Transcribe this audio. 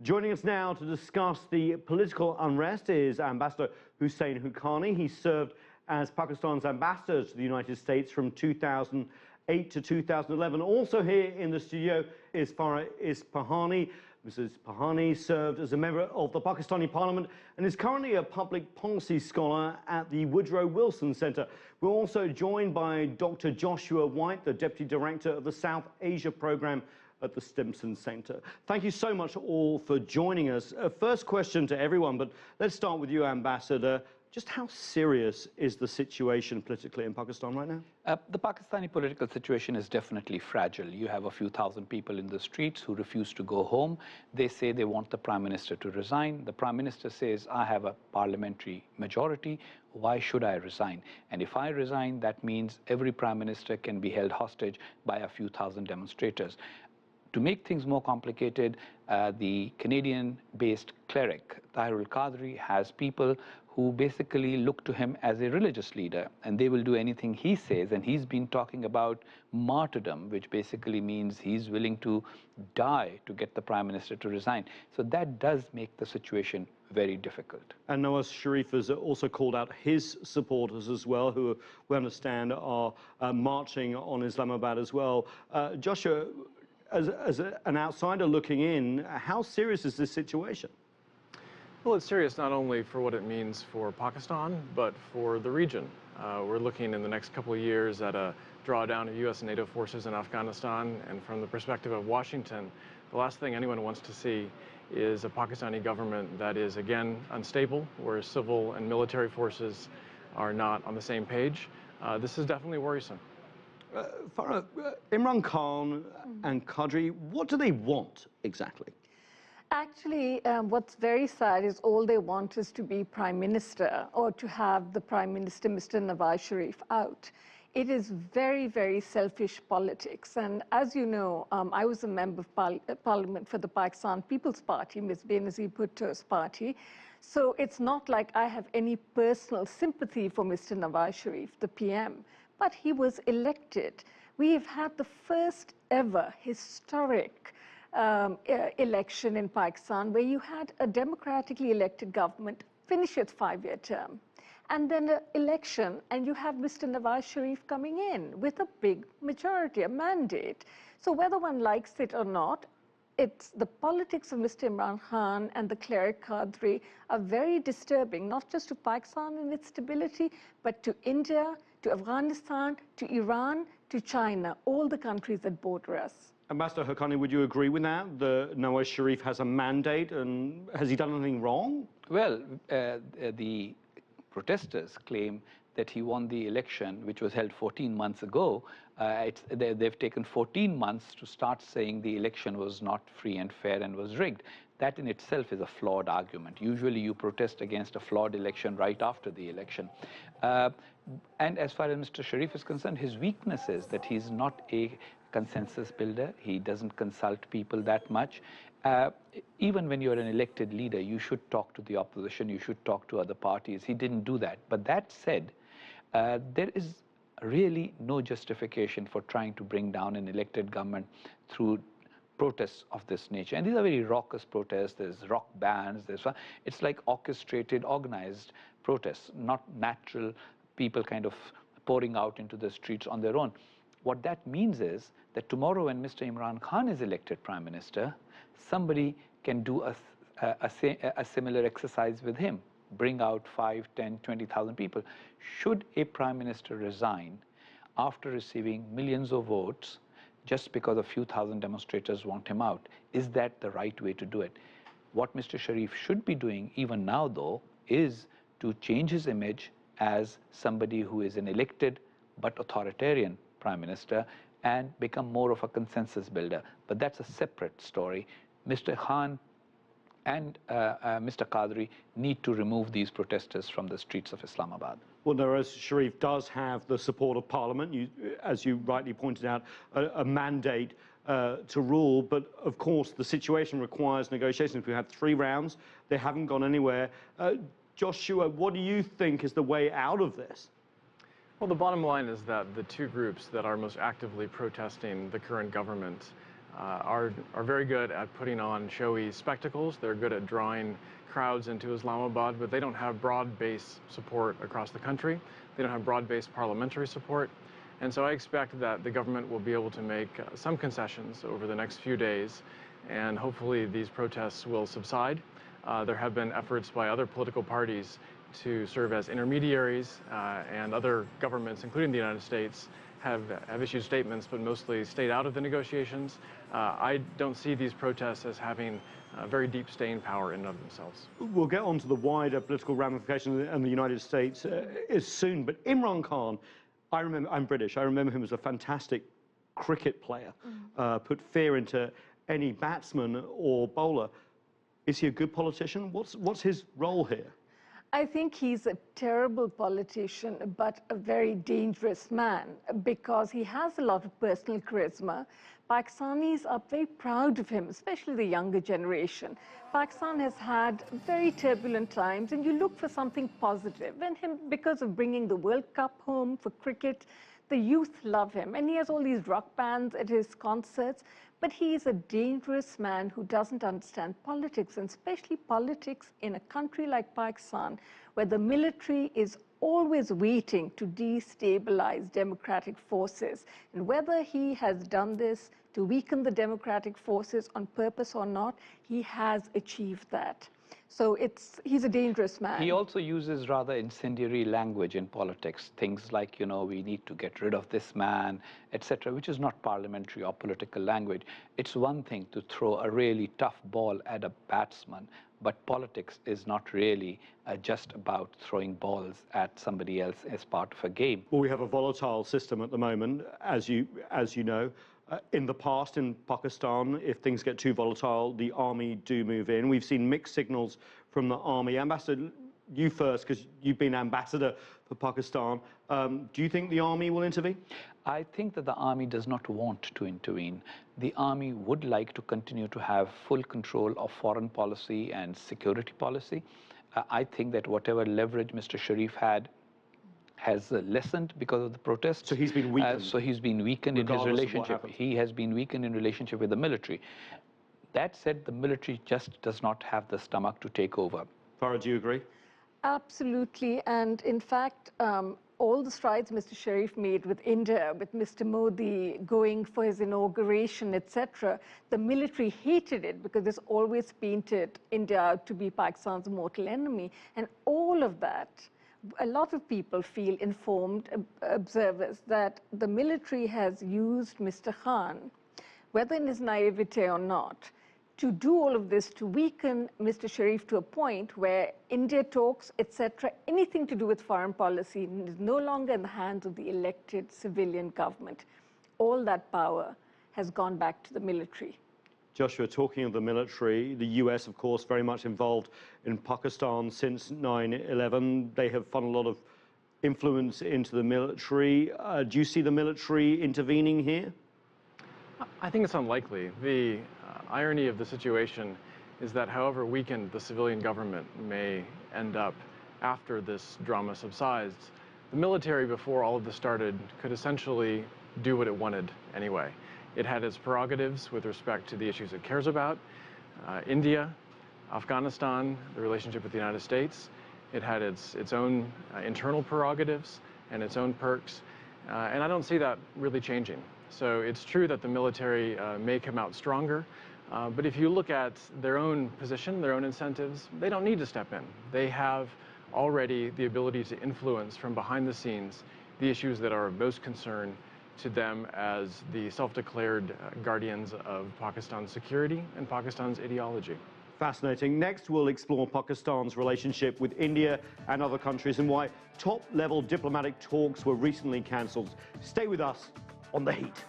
Joining us now to discuss the political unrest is Ambassador Hussein Haqqani. He served as Pakistan's ambassador to the United States from 2008 to 2011. Also here in the studio is Farah Ispahani. Mrs. Pahani served as a member of the Pakistani Parliament and is currently a public policy scholar at the Woodrow Wilson Centre. We're also joined by Dr. Joshua White, the Deputy Director of the South Asia Programme at the Stimson Centre. Thank you so much all for joining us. First question to everyone, but let's start with you, Ambassador. Just how serious is the situation politically in Pakistan right now? The Pakistani political situation is definitely fragile. You have a few thousand people in the streets who refuse to go home. They say they want the Prime Minister to resign. The Prime Minister says, I have a parliamentary majority. Why should I resign? And if I resign, that means every Prime Minister can be held hostage by a few thousand demonstrators. To make things more complicated, the Canadian-based cleric, Tahir al-Qadri, has people who basically look to him as a religious leader, and they will do anything he says. And he's been talking about martyrdom, which basically means he's willing to die to get the Prime Minister to resign. So that does make the situation very difficult. And Nawaz Sharif has also called out his supporters as well, who we understand are marching on Islamabad as well. Joshua, as an outsider looking in, how serious is this situation? Well, it's serious not only for what it means for Pakistan, but for the region. We're looking in the next couple of years at a drawdown of U.S. and NATO forces in Afghanistan, and from the perspective of Washington, the last thing anyone wants to see is a Pakistani government that is, again, unstable, where civil and military forces are not on the same page. This is definitely worrisome. Farah, Imran Khan and Qadri, what do they want exactly? Actually, what's very sad is all they want is to be Prime Minister or to have the Prime Minister, Mr. Nawaz Sharif, out. It is very, very selfish politics. And as you know, I was a member of Parliament for the Pakistan People's Party, Ms. Benazir Bhutto's party. So it's not like I have any personal sympathy for Mr. Nawaz Sharif, the PM, but he was elected. We've had the first ever historic election in Pakistan where you had a democratically elected government finish its 5-year term, and then an election, and you have Mr. Nawaz Sharif coming in with a big majority, a mandate. So whether one likes it or not, it's the politics of Mr. Imran Khan and the cleric Qadri are very disturbing, not just to Pakistan and its stability, but to India, to Afghanistan, to Iran, to China, all the countries that border us. Ambassador Haqqani, would you agree with that? Nawaz Sharif has a mandate, and has he done anything wrong? Well, the protesters claim that he won the election, which was held 14 months ago. They've taken 14 months to start saying the election was not free and fair and was rigged. That in itself is a flawed argument. Usually you protest against a flawed election right after the election. And as far as Mr. Sharif is concerned, his weakness is that he's not a consensus builder. He doesn't consult people that much. Even when you're an elected leader, you should talk to the opposition, you should talk to other parties. He didn't do that. But that said, there is really no justification for trying to bring down an elected government through protests of this nature. And these are very raucous protests. There's rock bands. It's like orchestrated, organized protests, not natural people kind of pouring out into the streets on their own. What that means is that tomorrow when Mr. Imran Khan is elected Prime Minister, somebody can do a similar exercise with him, bring out 5, 10, 20,000 people. Should a Prime Minister resign after receiving millions of votes just because a few thousand demonstrators want him out? Is that the right way to do it? What Mr. Sharif should be doing even now, though, is to change his image as somebody who is an elected but authoritarian Prime Minister and become more of a consensus builder. But that's a separate story. Mr. Khan and Mr. Qadri need to remove these protesters from the streets of Islamabad. Well, Nawaz Sharif does have the support of Parliament, as you rightly pointed out, a mandate to rule. But of course, the situation requires negotiations. We had 3 rounds. They haven't gone anywhere. Joshua, what do you think is the way out of this? Well, the bottom line is that the two groups that are most actively protesting the current government are very good at putting on showy spectacles. They're good at drawing crowds into Islamabad, but they don't have broad-based support across the country. They don't have broad-based parliamentary support. And so I expect that the government will be able to make some concessions over the next few days, and hopefully these protests will subside. There have been efforts by other political parties to serve as intermediaries, and other governments, including the United States, have issued statements, but mostly stayed out of the negotiations. I don't see these protests as having very deep staying power in and of themselves. We'll get on to the wider political ramifications in the United States soon, but Imran Khan, I'm British, I remember him as a fantastic cricket player, put fear into any batsman or bowler. Is he a good politician? What's his role here? I think he's a terrible politician, but a very dangerous man, because he has a lot of personal charisma. Pakistanis are very proud of him, especially the younger generation. Pakistan has had very turbulent times, and you look for something positive. And him, because of bringing the World Cup home for cricket, the youth love him. And he has all these rock bands at his concerts. But he is a dangerous man who doesn't understand politics, and especially politics in a country like Pakistan, where the military is always waiting to destabilize democratic forces. And whether he has done this to weaken the democratic forces on purpose or not, he has achieved that. So he's a dangerous man. He also uses rather incendiary language in politics, things like, we need to get rid of this man, etc., which is not parliamentary or political language. It's one thing to throw a really tough ball at a batsman, but politics is not really just about throwing balls at somebody else as part of a game. Well, we have a volatile system at the moment, as you know. In the past, in Pakistan, if things get too volatile, the army do move in. We've seen mixed signals from the army. Ambassador, you first, because you've been ambassador for Pakistan. Do you think the army will intervene? I think that the army does not want to intervene. The army would like to continue to have full control of foreign policy and security policy. I think that whatever leverage Mr. Sharif had has lessened because of the protests. So he's been weakened. So he's been weakened in his relationship. He has been weakened in relationship with the military. That said, the military just does not have the stomach to take over. Farah, do you agree? Absolutely. And in fact, all the strides Mr. Sharif made with India, with Mr. Modi going for his inauguration, etc., the military hated it because it's always painted India out to be Pakistan's mortal enemy. And all of that, a lot of people feel, informed observers, that the military has used Mr. Khan, whether in his naivete or not, to do all of this to weaken Mr. Sharif to a point where India talks, etc., anything to do with foreign policy is no longer in the hands of the elected civilian government. All that power has gone back to the military. Joshua, talking of the military, the US, of course, very much involved in Pakistan since 9/11. They have funneled a lot of influence into the military. Do you see the military intervening here? I think it's unlikely. The irony of the situation is that however weakened the civilian government may end up after this drama subsides, the military, before all of this started, could essentially do what it wanted anyway. It had its prerogatives with respect to the issues it cares about, India, Afghanistan, the relationship with the United States. It had its own internal prerogatives and its own perks, and I don't see that really changing. So it's true that the military may come out stronger, but if you look at their own position, their own incentives, they don't need to step in. They have already the ability to influence from behind the scenes the issues that are of most concern to them as the self-declared guardians of Pakistan's security and Pakistan's ideology. Fascinating. Next, we'll explore Pakistan's relationship with India and other countries and why top-level diplomatic talks were recently cancelled. Stay with us on The Heat.